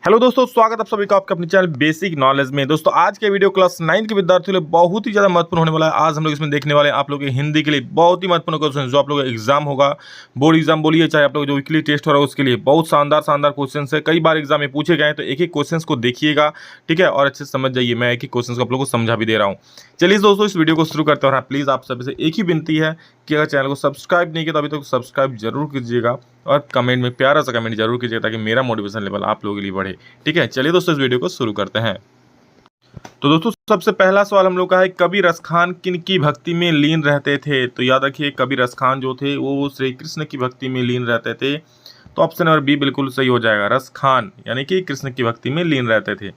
Hello दोस्तों, स्वागत आप सभी का आपके अपने चैनल बेसिक नॉलेज में। दोस्तों आज के वीडियो क्लास 9 के विद्यार्थियों के लिए बहुत ही ज़्यादा महत्वपूर्ण होने वाला है। आज हम लोग इसमें देखने वाले हैं आप लोगों के हिंदी के लिए बहुत ही महत्वपूर्ण क्वेश्चन जो आप लोगों का एग्जाम होगा, बोर्ड एग्जाम बोलिए चाहे आप लोग जो वीकली टेस्ट हो रहा है उसके लिए बहुत शानदार शानदार क्वेश्चन है। कई बार एग्जाम में पूछे गए हैं, तो एक एक क्वेश्चन को देखिएगा, ठीक है, और अच्छे से समझ जाइए। मैं एक एक क्वेश्चन को आप लोगों को समझा भी दे रहा हूँ। चलिए दोस्तों इस वीडियो को शुरू करते हैं। प्लीज़ आप सभी से एक ही विनती है कि अगर चैनल को सब्सक्राइब नहीं किया तो अभी तक सब्सक्राइब जरूर कीजिएगा और कमेंट में प्यारा सा कमेंट जरूर कीजिएगा ताकि मेरा मोटिवेशन लेवल आप लोगों के लिए बढ़े। ठीक है, चलिए दोस्तों इस वीडियो को शुरू करते हैं। तो दोस्तों सबसे पहला सवाल हम लोग का है, कबीर रसखान किन की भक्ति में लीन रहते थे? तो याद रखिए कबीर रसखान जो थे वो श्री कृष्ण की भक्ति में लीन रहते थे। तो ऑप्शन नंबर बी बिल्कुल सही हो जाएगा, रसखान यानी कि कृष्ण की भक्ति में लीन रहते थे।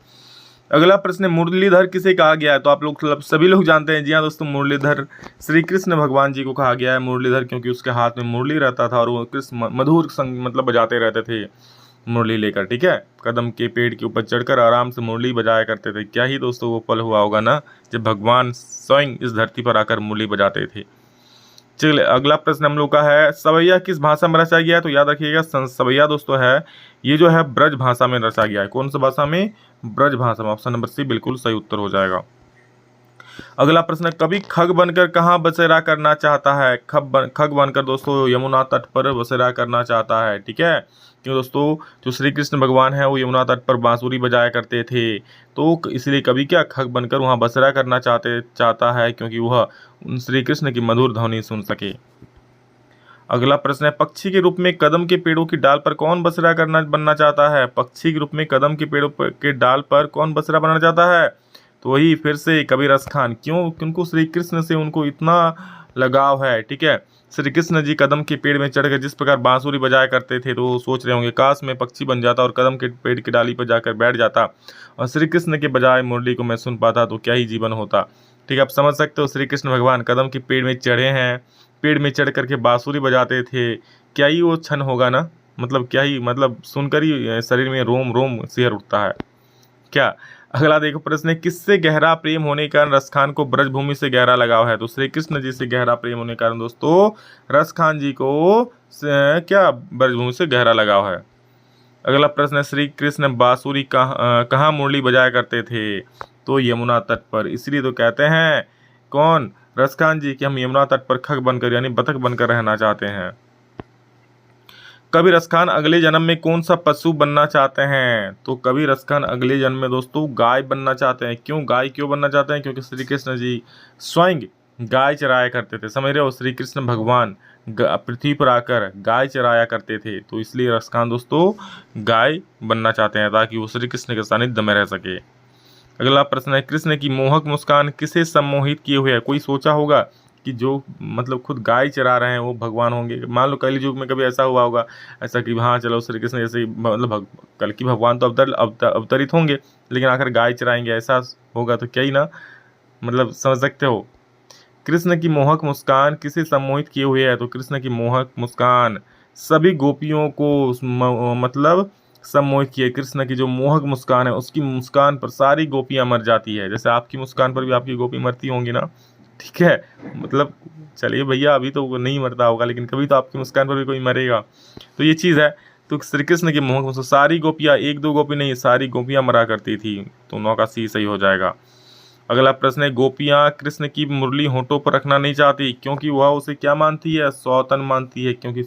अगला प्रश्न है, मुरलीधर किसे कहा गया है? तो आप लोग सभी लोग जानते हैं। जी हाँ दोस्तों, मुरलीधर श्री कृष्ण भगवान जी को कहा गया है मुरलीधर, क्योंकि उसके हाथ में मुरली रहता था और वो कृष्ण मधुर संग मतलब बजाते रहते थे मुरली लेकर। ठीक है, कदम के पेड़ के ऊपर चढ़कर आराम से मुरली बजाया करते थे। क्या ही दोस्तों वो पल हुआ होगा ना जब भगवान स्वयं इस धरती पर आकर मुरली बजाते थे। चलिए अगला प्रश्न हम लोग का है, सवैया किस भाषा में रचा गया है? तो याद रखिएगा सवैया दोस्तों है ये जो है ब्रज भाषा में रचा गया है। कौन सी भाषा में? ब्रज भाषा में। ऑप्शन नंबर सी बिल्कुल सही उत्तर हो जाएगा। अगला प्रश्न है, कभी खग बनकर कहाँ बसेरा करना चाहता है? खग बनकर दोस्तों यमुना तट पर बसेरा करना चाहता है। ठीक है, क्यों दोस्तों, जो श्री कृष्ण भगवान है वो यमुना तट पर बांसुरी बजाया करते थे, तो इसलिए कभी क्या खग बनकर वहाँ बसेरा करना चाहता है, क्योंकि वह श्री कृष्ण की मधुर ध्वनि सुन सके। अगला प्रश्न है, पक्षी के रूप में कदम के पेड़ों की डाल पर कौन बसेरा बनना चाहता है? पक्षी के रूप में कदम के पेड़ों के डाल पर कौन बसेरा बनना चाहता है? तो वही फिर से कबीर रसखान। क्यों? उनको श्री कृष्ण से उनको इतना लगाव है। ठीक है, श्री कृष्ण जी कदम के पेड़ में चढ़कर जिस प्रकार बांसुरी बजाया करते थे, तो वो सोच रहे होंगे काश मैं पक्षी बन जाता और कदम के पेड़ की डाली पर जाकर बैठ जाता और श्री कृष्ण के बजाय मुरली को मैं सुन पाता, तो क्या ही जीवन होता। ठीक है, आप समझ सकते हो श्री कृष्ण भगवान कदम के पेड़ में चढ़े हैं, पेड़ में चढ़ करके बांसुरी बजाते थे। क्या ही वो क्षण होगा ना, मतलब क्या ही, मतलब सुनकर ही शरीर में रोम रोम सिहर उठता है क्या। अगला देखो प्रश्न है, किससे गहरा प्रेम होने के कारण रसखान को ब्रजभूमि से गहरा लगाव है? तो श्री कृष्ण जी से गहरा प्रेम होने के कारण दोस्तों रसखान जी को क्या ब्रजभूमि से गहरा लगाव है। अगला प्रश्न है, श्री कृष्ण बांसुरी कहाँ मुरली बजाया करते थे? तो यमुना तट पर। इसलिए तो कहते हैं कौन, रसखान जी, कि हम यमुना तट पर खग बनकर यानी बतख बनकर रहना चाहते हैं। कबीर रसखान अगले जन्म में कौन सा पशु बनना चाहते हैं? तो कबीर रसखान अगले जन्म में दोस्तों गाय बनना चाहते हैं। क्यों गाय क्यों बनना चाहते हैं? क्योंकि श्री कृष्ण जी स्वयं गाय चराया करते थे। समझ रहे हो, श्री कृष्ण भगवान पृथ्वी पर आकर गाय चराया करते थे, तो इसलिए रसखान दोस्तों गाय बनना चाहते हैं ताकि वो श्री कृष्ण के सानिध्य में रह सके। अगला प्रश्न है, कृष्ण की मोहक मुस्कान किसे सम्मोहित किए हुए है? कोई सोचा होगा कि जो मतलब खुद गाय चरा रहे हैं वो भगवान होंगे। मान लो कल युग में कभी ऐसा हुआ होगा, ऐसा कि हाँ चलो श्री कृष्ण जैसे मतलब कल की भगवान तो अवतरित होंगे, लेकिन आखिर गाय चराएंगे, ऐसा होगा तो क्या ही ना, मतलब समझ सकते हो। कृष्ण की मोहक मुस्कान किसे सम्मोहित किए हुए है? तो कृष्ण की मोहक मुस्कान सभी गोपियों को मतलब सम्मोहित किए। कृष्ण की जो मोहक मुस्कान है उसकी मुस्कान पर सारी गोपियां मर जाती है, जैसे आपकी मुस्कान पर भी आपकी गोपी मरती होंगी ना। ठीक है, मतलब चलिए भैया अभी तो वो नहीं मरता होगा, लेकिन कभी तो आपकी मुस्कान पर भी कोई मरेगा, तो ये चीज़ है। तो श्री कृष्ण की मोहक मुस्कान सारी गोपियाँ, एक दो गोपी नहीं सारी गोपियाँ मरा करती थी, तो 9 का सी सही हो जाएगा। अगला प्रश्न है, गोपियाँ कृष्ण की मुरली होठों पर रखना नहीं चाहती क्योंकि वह उसे क्या मानती है? सौतन मानती है, क्योंकि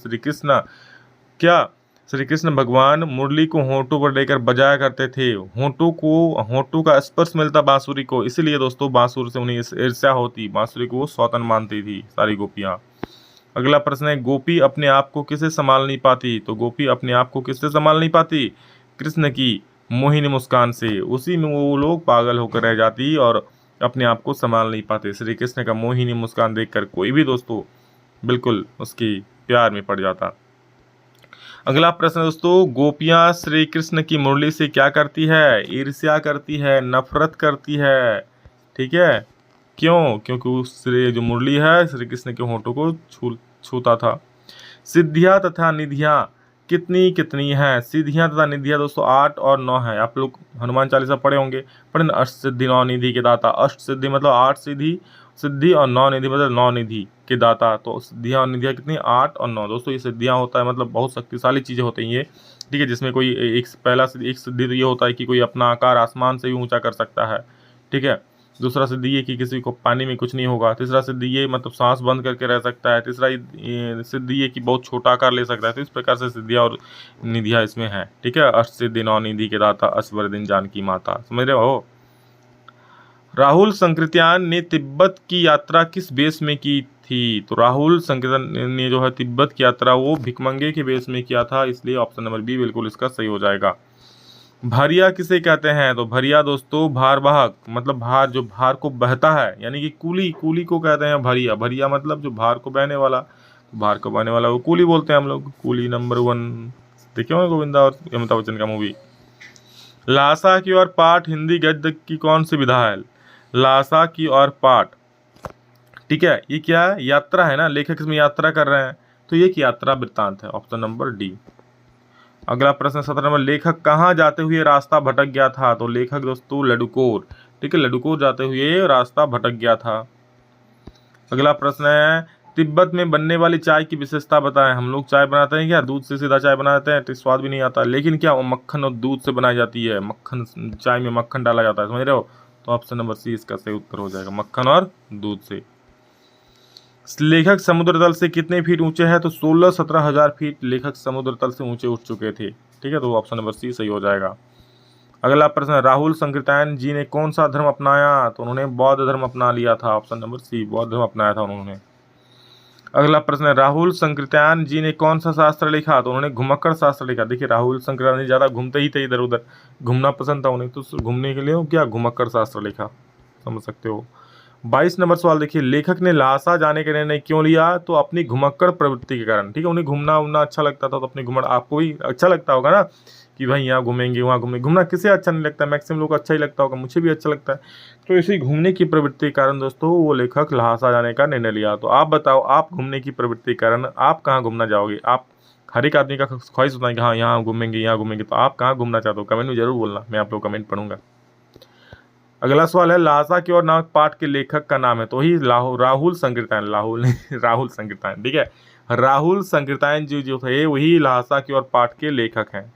श्री कृष्ण भगवान मुरली को होठों पर लेकर बजाया करते थे। होठों का स्पर्श मिलता बांसुरी को, इसलिए दोस्तों बांसुरी से उन्हें ईर्ष्या होती, बांसुरी को वो सौतन मानती थी सारी गोपियाँ। अगला प्रश्न है, गोपी अपने आप को किसे संभाल नहीं पाती? तो गोपी अपने आप को किससे संभाल नहीं पाती? कृष्ण की मोहिनी मुस्कान से, उसी में वो लोग पागल होकर रह जाती और अपने आप को संभाल नहीं पाते। श्री कृष्ण का मोहिनी मुस्कान देखकर कोई भी दोस्तों बिल्कुल उसकी प्यार में पड़ जाता। अगला प्रश्न दोस्तों, गोपियाँ श्री कृष्ण की मुरली से क्या करती है? ईर्ष्या करती है, नफरत करती है। ठीक है, क्यों? क्योंकि उस जो मुरली है श्री कृष्ण के होठों को छूता था। सिद्धियाँ तथा निधियाँ कितनी कितनी हैं? सिद्धियाँ तथा निधियाँ दोस्तों 8 और 9 है। आप लोग हनुमान चालीसा पढ़े होंगे, पढ़े अष्ट सिद्धि 9 निधि के दाता। अष्ट सिद्धि मतलब 8 सिद्धि और 9 निधि मतलब 9 निधि के दाता। तो सिद्धियाँ और निधियाँ कितनी? 8 और 9 दोस्तों। ये सिद्धियाँ होता है मतलब बहुत शक्तिशाली चीज़ें होती हैं ये, ठीक है, जिसमें कोई एक सिद्धि तो ये होता है कि कोई अपना आकार आसमान से भी ऊंचा कर सकता है, ठीक है। दूसरा सिद्धि ये कि किसी को पानी में कुछ नहीं होगा। तीसरा सिद्धि ये मतलब सांस बंद करके रह सकता है। तीसरा सिद्धि ये कि बहुत छोटा आकार ले सकता है। तो इस प्रकार से सिद्धियाँ और निधियाँ इसमें हैं, ठीक है। अष्टसिद्धि नौ निधि के दाता असवर दिन जानकी माता, समझ रहे हो। राहुल संकृत्यान ने तिब्बत की यात्रा किस बेस में की थी? तो राहुल संकृत्यान ने जो है तिब्बत की यात्रा वो भिकमंगे के बेस में किया था, इसलिए ऑप्शन नंबर बी बिल्कुल इसका सही हो जाएगा। भरिया किसे कहते हैं? तो भरिया दोस्तों भारवाहक, मतलब भार, जो भार को बहता है, यानी कि कूली को कहते हैं भरिया। भरिया मतलब जो भार को बहने वाला, भार को बहने वाला वो कूली बोलते हैं हम लोग। कूली नंबर 1 देखे होंगे गोविंदा और अमिताभ बच्चन का मूवी। लासा की और पाठ हिंदी गद्य की कौन सी विधा है? लासा की और पाठ, ठीक है, ये क्या है? यात्रा है ना, लेखक इसमें यात्रा कर रहे हैं, तो ये एक यात्रा वृत्तांत है, ऑप्शन नंबर डी। अगला प्रश्न 17 नंबर, लेखक कहाँ जाते हुए रास्ता भटक गया था? तो लेखक दोस्तों लडुकोर, ठीक है, लडुकोर जाते हुए रास्ता भटक गया था। अगला प्रश्न है, तिब्बत में बनने वाली चाय की विशेषता बताएं। हम लोग चाय बनाते हैं क्या? दूध से सीधा चाय बनाते हैं तो स्वाद भी नहीं आता, लेकिन क्या वो मक्खन और दूध से बनाई जाती है। मक्खन, चाय में मक्खन डाला जाता है, समझ रहे हो। तो ऑप्शन नंबर सी इसका सही उत्तर हो जाएगा, मक्खन और दूध से। लेखक समुद्र तल से कितने फीट ऊंचे हैं? तो 16-17 हजार फीट लेखक समुद्र तल से ऊंचे उठ चुके थे, ठीक है। तो ऑप्शन नंबर सी सही हो जाएगा। अगला प्रश्न, राहुल संकृत्यान जी ने कौन सा धर्म अपनाया? तो उन्होंने बौद्ध धर्म अपना लिया था, ऑप्शन नंबर सी, बौद्ध धर्म अपनाया था उन्होंने। अगला प्रश्न, राहुल संकृत्यान जी ने कौन सा शास्त्र लिखा? तो उन्होंने घुमक्कड़ शास्त्र लिखा। देखिए राहुल संकृत्यान जी ज़्यादा घूमते ही थे, इधर उधर घूमना पसंद था उन्हें, तो घूमने के लिए क्या घुमक्कड़ शास्त्र लिखा, समझ सकते हो। 22 नंबर सवाल देखिए, लेखक ने लहासा जाने का निर्णय क्यों लिया? तो अपनी घुमक्कड़ प्रवृत्ति के कारण, ठीक है। उन्हें घूमना उमना अच्छा लगता था, तो अपनी घुमड़, आपको भी अच्छा लगता होगा ना कि भाई यहाँ घूमेंगे वहाँ घूमेंगे। घूमना किसे अच्छा नहीं लगता? मैक्सिमम लोग को अच्छा ही लगता होगा, मुझे भी अच्छा लगता है। तो इसी घूमने की प्रवृत्ति के कारण दोस्तों वो लेखक लहासा जाने का निर्णय लिया। तो आप बताओ, आप घूमने की प्रवृत्ति के कारण आप कहाँ घूमना जाओगे? आप, हर एक आदमी का ख्वाहिश होता है कि हाँ यहाँ घूमेंगे यहाँ घूमेंगे, तो आप कहाँ घूमना चाहते हो? कमेंट में जरूर बोलना, मैं आप लोग कमेंट पढ़ूंगा। अगला सवाल है, लहासा की और नामक पाठ के लेखक का नाम है? तो ही राहुल संकृत्यान, राहुल संकृत्यान, ठीक है। राहुल संकृत्यान जी जो थे वही लहासा की और पाठ के लेखक हैं।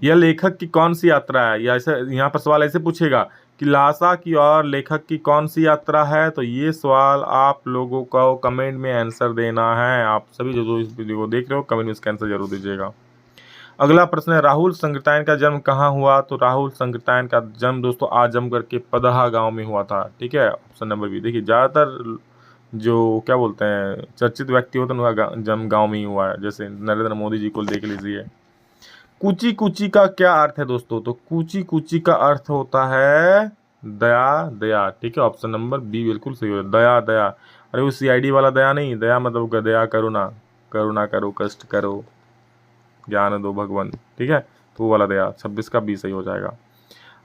यह लेखक की कौन सी यात्रा है? या ऐसे यहाँ पर सवाल ऐसे पूछेगा कि लहासा की और लेखक की कौन सी यात्रा है? तो ये सवाल आप लोगों को कमेंट में आंसर देना है। आप सभी जो इस वीडियो को देख रहे हो कमेंट में इसका आंसर जरूर दीजिएगा। अगला प्रश्न है, राहुल संकृत्यान का जन्म कहाँ हुआ? तो राहुल संकृत्यान का जन्म दोस्तों आजमगढ़ के पदहा गांव में हुआ था, ठीक है। Option number B. देखिए ज़्यादातर जो क्या बोलते हैं चर्चित व्यक्ति होते हैं उनका जन्म गांव में ही हुआ है, जैसे नरेंद्र मोदी जी को देख लीजिए। कूची कूची का क्या अर्थ है दोस्तों? तो कूची कूची का अर्थ होता है दया दया, ठीक है। ऑप्शन नंबर बी बिल्कुल सही हो, दया दया। अरे वो CID वाला दया नहीं, दया मतलब दया करुणा, करुणा करो, कष्ट करो, ज्ञान दो भगवान, ठीक है। तो वो वाला दया, 26 का बी सही हो जाएगा।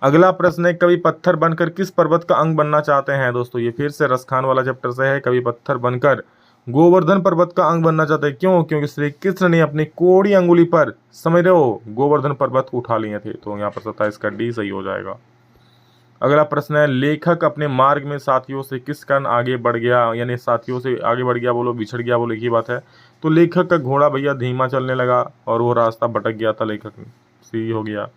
अगला प्रश्न है, कवि पत्थर बनकर किस पर्वत का अंग बनना चाहते हैं? दोस्तों ये फिर से रसखान वाला चैप्टर से है। कवि पत्थर बनकर गोवर्धन पर्वत का अंग बनना चाहते हैं, क्यों? क्योंकि श्री कृष्ण ने अपनी कोड़ी अंगुली पर, समझ रहे हो, गोवर्धन पर्वत को उठा लिए थे। तो यहाँ पर 27 का डी सही हो जाएगा। अगला प्रश्न है, लेखक अपने मार्ग में साथियों से किस कारण आगे बढ़ गया? यानी साथियों से आगे बढ़ गया बोलो, बिछड़ गया बोलो, एक ही बात है। तो लेखक का घोड़ा भैया धीमा चलने लगा और वो रास्ता भटक गया था, लेखक सी हो गया।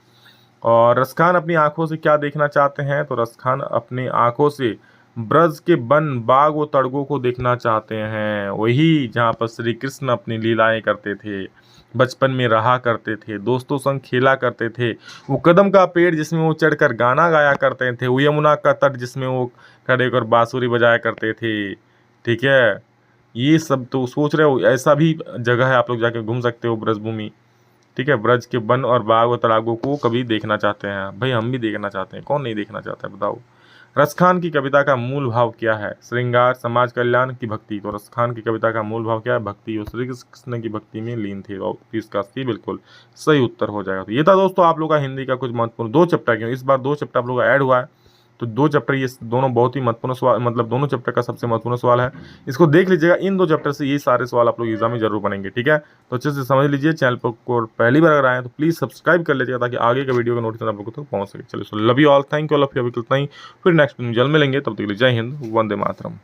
और रसखान अपनी आंखों से क्या देखना चाहते हैं? तो रसखान अपनी आंखों से ब्रज के वन बाग व तड़गों को देखना चाहते हैं, वही जहाँ पर श्री कृष्ण अपनी लीलाएं करते थे, बचपन में रहा करते थे, दोस्तों संग खेला करते थे। वो कदम का पेड़ जिसमें वो चढ़कर गाना गाया करते थे, वो यमुना का तट जिसमें वो खड़े होकर बांसुरी बजाया करते थे, ठीक है। ये सब तो सोच रहे हो, ऐसा भी जगह है, आप लोग जाके घूम सकते हो, ब्रजभूमि, ठीक है। ब्रज के वन और बाग और तड़ागों को कभी देखना चाहते हैं। भाई हम भी देखना चाहते हैं, कौन नहीं देखना चाहता है बताओ। रसखान की कविता का मूल भाव क्या है? श्रृंगार, समाज कल्याण की भक्ति? तो रसखान की कविता का मूल भाव क्या है? भक्ति, और श्री कृष्ण की भक्ति में लीन थे। और इसका सी बिल्कुल सही उत्तर हो जाएगा। तो ये था दोस्तों आप लोग का हिंदी का कुछ महत्वपूर्ण 2 चैप्टर, क्यों इस बार 2 चैप्टर आप लोग का ऐड हुआ है, तो 2 चैप्टर ये दोनों बहुत ही महत्वपूर्ण सवाल, मतलब दोनों चैप्टर का सबसे महत्वपूर्ण सवाल है। इसको देख लीजिएगा, इन 2 चैप्टर से ये सारे सवाल आप लोग एग्जाम में जरूर बनेंगे, ठीक है। तो अच्छे से समझ लीजिए। चैनल पर को पहली बार अगर आए तो प्लीज़ सब्सक्राइब कर लीजिएगा ताकि आगे का वीडियो का नोटिफिकेशन आप लोगों तक पहुंच सके। चलिए, so love you all, thank you all of you. अभी इतना ही, फिर नेक्स्ट जल्द मिलेंगे, तब तक के लिए जय हिंद, वंदे मातरम।